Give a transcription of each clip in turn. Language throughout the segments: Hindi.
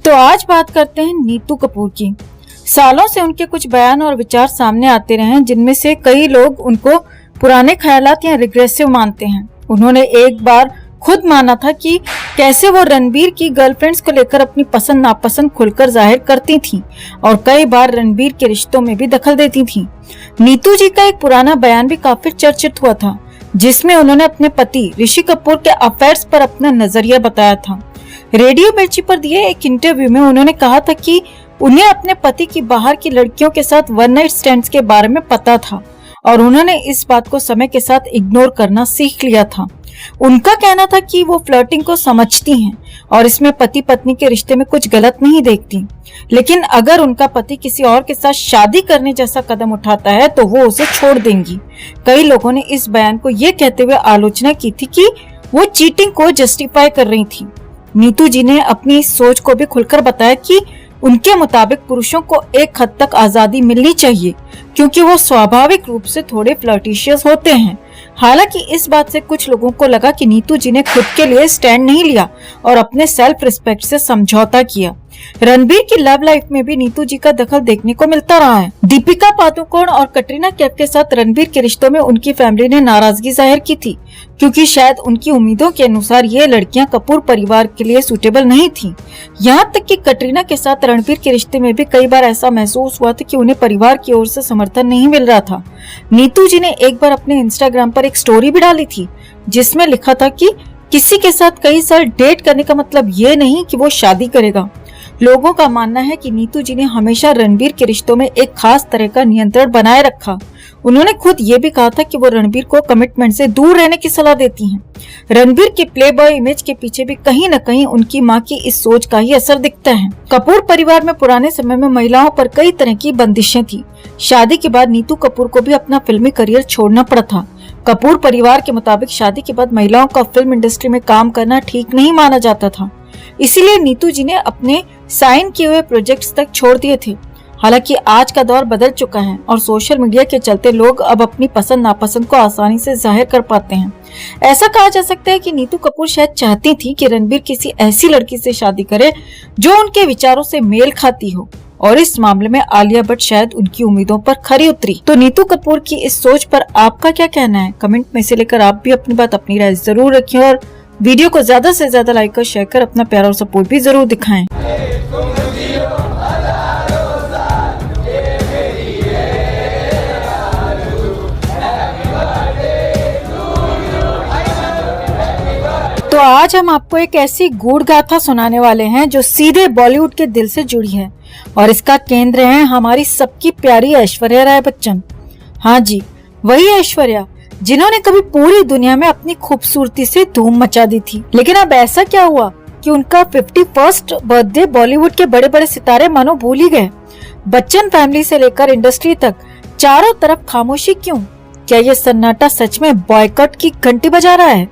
तो आज बात करते हैं नीतू कपूर की। सालों से उनके कुछ बयान और विचार सामने आते रहे हैं, जिनमें से कई लोग उनको पुराने ख्यालात या रिग्रेसिव मानते हैं। उन्होंने एक बार खुद माना था कि कैसे वो रणबीर की गर्लफ्रेंड्स को लेकर अपनी पसंद नापसंद खुलकर जाहिर करती थीं और कई बार रणबीर के रिश्तों में भी दखल देती थीं। नीतू जी का एक पुराना बयान भी काफी चर्चित हुआ था, जिसमें उन्होंने अपने पति ऋषि कपूर के अफेयर्स पर अपना नजरिया बताया था। रेडियो मिर्ची पर दिए एक इंटरव्यू में उन्होंने कहा था कि उन्हें अपने पति की बाहर की लड़कियों के साथ वन नाइट स्टैंड्स के बारे में पता था और उन्होंने इस बात को समय के साथ इग्नोर करना सीख लिया था। उनका कहना था कि वो फ्लर्टिंग को समझती हैं और इसमें पति पत्नी के रिश्ते में कुछ गलत नहीं देखती, लेकिन अगर उनका पति किसी और के साथ शादी करने जैसा कदम उठाता है तो वो उसे छोड़ देंगी। कई लोगों ने इस बयान को ये कहते हुए आलोचना की थी कि वो चीटिंग को जस्टिफाई कर रही थी। नीतू जी ने अपनी इस सोच को भी खुलकर बताया कि उनके मुताबिक पुरुषों को एक हद तक आजादी मिलनी चाहिए, क्योंकि वो स्वाभाविक रूप से थोड़े फ्लर्टिशियस होते हैं। हालांकि इस बात से कुछ लोगों को लगा कि नीतू जी ने खुद के लिए स्टैंड नहीं लिया और अपने सेल्फ रिस्पेक्ट से समझौता किया। रणबीर की लव लाइफ में भी नीतू जी का दखल देखने को मिलता रहा है। दीपिका पादुकोण और कटरीना कैफ के साथ रणबीर के रिश्तों में उनकी फैमिली ने नाराजगी जाहिर की थी, क्योंकि शायद उनकी उम्मीदों के अनुसार ये लड़कियां कपूर परिवार के लिए सूटेबल नहीं थीं। यहाँ तक कि कटरीना के साथ रणबीर के रिश्ते में भी कई बार ऐसा महसूस हुआ था कि उन्हें परिवार की ओर से समर्थन नहीं मिल रहा था। नीतू जी ने एक बार अपने इंस्टाग्राम पर एक स्टोरी भी डाली थी, जिसमें लिखा था कि किसी के साथ कई साल डेट करने का मतलब ये नहीं कि वो शादी करेगा। लोगों का मानना है कि नीतू जी ने हमेशा रणबीर के रिश्तों में एक खास तरह का नियंत्रण बनाए रखा। उन्होंने खुद ये भी कहा था कि वो रणबीर को कमिटमेंट से दूर रहने की सलाह देती हैं। रणबीर के प्लेबॉय इमेज के पीछे भी कहीं न कहीं उनकी मां की इस सोच का ही असर दिखता है। कपूर परिवार में पुराने समय में महिलाओं पर कई तरह की बंदिशें थी। शादी के बाद नीतू कपूर को भी अपना फिल्मी करियर छोड़ना पड़ा था। कपूर परिवार के मुताबिक शादी के बाद महिलाओं का फिल्म इंडस्ट्री में काम करना ठीक नहीं माना जाता था, इसीलिए नीतू जी ने अपने साइन किए हुए प्रोजेक्ट्स तक छोड़ दिए थे। हालांकि आज का दौर बदल चुका है और सोशल मीडिया के चलते लोग अब अपनी पसंद नापसंद को आसानी से जाहिर कर पाते हैं। ऐसा कहा जा सकता है कि नीतू कपूर शायद चाहती थी कि रणबीर किसी ऐसी लड़की से शादी करे जो उनके विचारों से मेल खाती हो, और इस मामले में आलिया भट्ट शायद उनकी उम्मीदों पर खरी उतरी। तो नीतू कपूर की इस सोच पर आपका क्या कहना है? कमेंट में से लेकर आप भी अपनी बात, अपनी राय जरूर रखें और वीडियो को ज्यादा से ज्यादा लाइक और शेयर कर अपना प्यार और सपोर्ट भी जरूर दिखाएं। तो आज हम आपको एक ऐसी गूढ़ गाथा सुनाने वाले हैं जो सीधे बॉलीवुड के दिल से जुड़ी है, और इसका केंद्र है हमारी सबकी प्यारी ऐश्वर्या राय बच्चन। हाँ जी, वही ऐश्वर्या जिन्होंने कभी पूरी दुनिया में अपनी खूबसूरती से धूम मचा दी थी। लेकिन अब ऐसा क्या हुआ कि उनका 51st बर्थडे बॉलीवुड के बड़े बड़े सितारे मानो भूल ही गए। बच्चन फैमिली से लेकर इंडस्ट्री तक चारों तरफ खामोशी क्यों? क्या ये सन्नाटा सच में बॉयकॉट की घंटी बजा रहा है?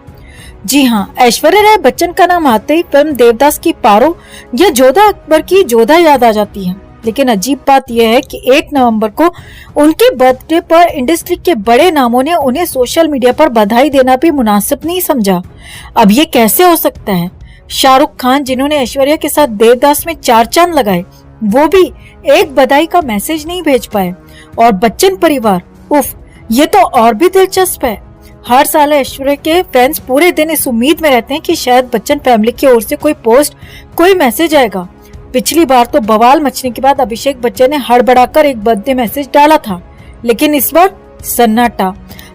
जी हाँ, ऐश्वर्या राय बच्चन का नाम आते ही फिल्म देवदास की पारो या जोधा अकबर की जोधा याद आ जाती है। लेकिन अजीब बात यह है कि 1 नवंबर को उनके बर्थडे पर इंडस्ट्री के बड़े नामों ने उन्हें सोशल मीडिया पर बधाई देना भी मुनासिब नहीं समझा। अब ये कैसे हो सकता है? शाहरुख खान, जिन्होंने ऐश्वर्या के साथ देवदास में 4 चांद लगाए, वो भी एक बधाई का मैसेज नहीं भेज पाए। और बच्चन परिवार, उफ, ये तो और भी दिलचस्प है। हर साल ऐश्वर्या के फैंस पूरे दिन इस उम्मीद में रहते हैं कि शायद बच्चन फैमिली की ओर से कोई पोस्ट, कोई मैसेज आएगा। पिछली बार तो बवाल मचने के बाद अभिषेक बच्चन ने हड़बड़ाकर एक बर्थडे मैसेज डाला था, लेकिन इस बार सन्नाटा,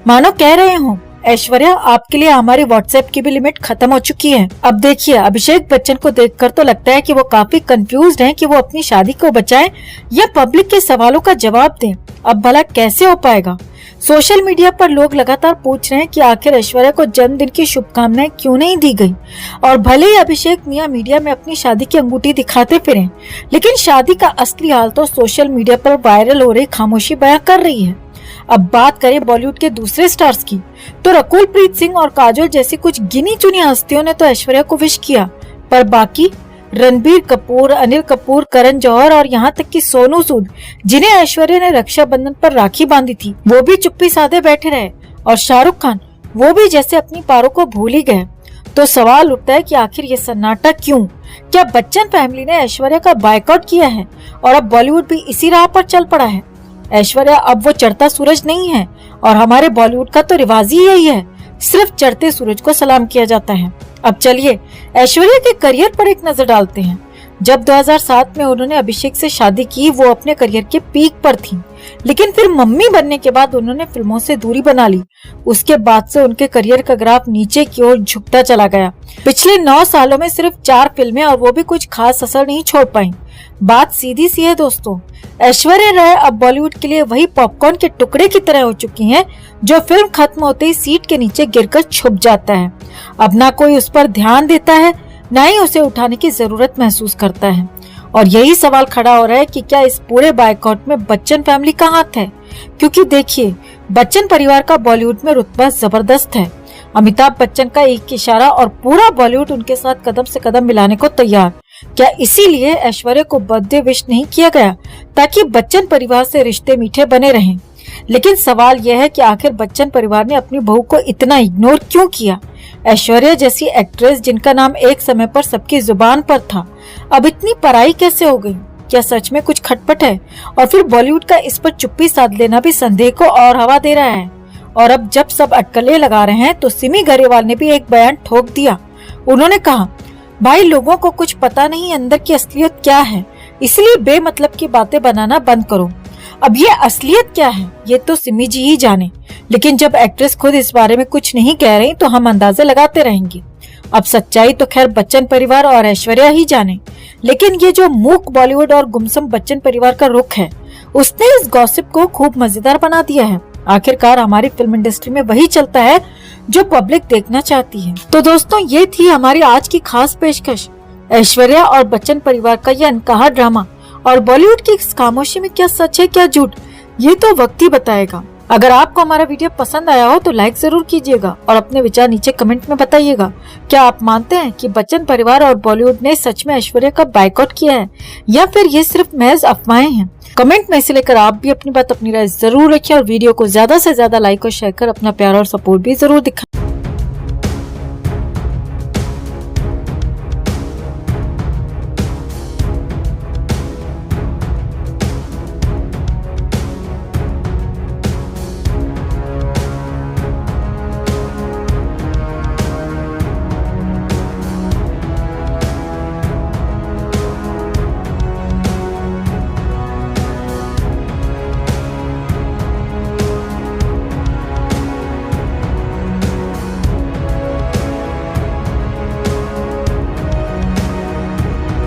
मानो कह रहे हो ऐश्वर्या, आपके लिए हमारी व्हाट्सएप की भी लिमिट खत्म हो चुकी है। अब देखिए, अभिषेक बच्चन को देखकर तो लगता है कि वो काफी कंफ्यूज्ड हैं कि वो अपनी शादी को बचाएं या पब्लिक के सवालों का जवाब दें। अब भला कैसे हो पाएगा? सोशल मीडिया पर लोग लगातार पूछ रहे हैं कि आखिर ऐश्वर्या को जन्मदिन की शुभकामनाएं क्यों नहीं दी गई। और भले ही अभिषेक मियां मीडिया में अपनी शादी की अंगूठी दिखाते फिरें, लेकिन शादी का असली हाल तो सोशल मीडिया पर वायरल हो रही खामोशी बयां कर रही है। अब बात करें बॉलीवुड के दूसरे स्टार्स की, तो रकुल प्रीत सिंह और काजोल जैसी कुछ गिनी चुनी हस्तियों ने तो ऐश्वर्या को विश किया, पर बाकी रणबीर कपूर, अनिल कपूर, करण जौहर और यहाँ तक कि सोनू सूद, जिन्हें ऐश्वर्या ने रक्षाबंधन पर राखी बांधी थी, वो भी चुप्पी साधे बैठे रहे। और शाहरुख खान, वो भी जैसे अपनी पारों को भूल ही गए। तो सवाल उठता है कि आखिर ये सन्नाटा क्यों? क्या बच्चन फैमिली ने ऐश्वर्या का बायकॉट किया है और अब बॉलीवुड भी इसी राह पर चल पड़ा है? ऐश्वर्या अब वो चढ़ता सूरज नहीं है और हमारे बॉलीवुड का तो रिवाज ही यही है, सिर्फ चढ़ते सूरज को सलाम किया जाता है। अब चलिए ऐश्वर्या के करियर पर एक नजर डालते हैं। जब 2007 में उन्होंने अभिषेक से शादी की, वो अपने करियर के पीक पर थी, लेकिन फिर मम्मी बनने के बाद उन्होंने फिल्मों से दूरी बना ली। उसके बाद से उनके करियर का ग्राफ नीचे की ओर झुकता चला गया। पिछले 9 सालों में सिर्फ 4 फिल्में, और वो भी कुछ खास असर नहीं छोड़ पाई। बात सीधी सी है दोस्तों, ऐश्वर्या राय अब बॉलीवुड के लिए वही पॉपकॉर्न के टुकड़े की तरह हो चुकी हैं, जो फिल्म खत्म होते ही सीट के नीचे गिरकर छुप जाता है। अब ना कोई उस पर ध्यान देता है, ना ही उसे उठाने की जरूरत महसूस करता है। और यही सवाल खड़ा हो रहा है कि क्या इस पूरे बायकॉट में बच्चन फैमिली का हाथ है? क्योंकि देखिए, बच्चन परिवार का बॉलीवुड में रुतबा जबरदस्त है। अमिताभ बच्चन का एक इशारा और पूरा बॉलीवुड उनके साथ कदम से कदम मिलाने को तैयार। क्या इसीलिए ऐश्वर्या को बर्थडे विश नहीं किया गया, ताकि बच्चन परिवार से रिश्ते मीठे बने रहें? लेकिन सवाल यह है कि आखिर बच्चन परिवार ने अपनी बहू को इतना इग्नोर क्यों किया? ऐश्वर्या जैसी एक्ट्रेस, जिनका नाम एक समय पर सबकी जुबान पर था, अब इतनी पराई कैसे हो गई? क्या सच में कुछ खटपट है? और फिर बॉलीवुड का इस पर चुप्पी साध लेना भी संदेह को और हवा दे रहा है। और अब जब सब अटकलें लगा रहे हैं, तो सिमी गरेवाल ने भी एक बयान ठोक दिया। उन्होंने कहा, भाई लोगों को कुछ पता नहीं अंदर की असलियत क्या है, इसलिए बेमतलब की बातें बनाना बंद करो। अब ये असलियत क्या है, ये तो सिमी जी ही जाने, लेकिन जब एक्ट्रेस खुद इस बारे में कुछ नहीं कह रही, तो हम अंदाजे लगाते रहेंगे। अब सच्चाई तो खैर बच्चन परिवार और ऐश्वर्या ही जाने, लेकिन ये जो मूक बॉलीवुड और गुमसुम बच्चन परिवार का रुख है, उसने इस गॉसिप को खूब मजेदार बना दिया है। आखिरकार हमारी फिल्म इंडस्ट्री में वही चलता है जो पब्लिक देखना चाहती है। तो दोस्तों, ये थी हमारी आज की खास पेशकश, ऐश्वर्या और बच्चन परिवार का यह अनकहा ड्रामा। और बॉलीवुड की इस खामोशी में क्या सच है क्या झूठ, ये तो वक्त ही बताएगा। अगर आपको हमारा वीडियो पसंद आया हो तो लाइक जरूर कीजिएगा और अपने विचार नीचे कमेंट में बताइएगा। क्या आप मानते हैं कि बच्चन परिवार और बॉलीवुड ने सच में ऐश्वर्या का बायकॉट किया है, या फिर ये सिर्फ महज अफवाहें हैं? कमेंट में से लेकर आप भी अपनी बात, अपनी राय जरूर रखिए और वीडियो को ज्यादा से ज्यादा लाइक और शेयर कर अपना प्यार और सपोर्ट भी जरूर दिखाएं।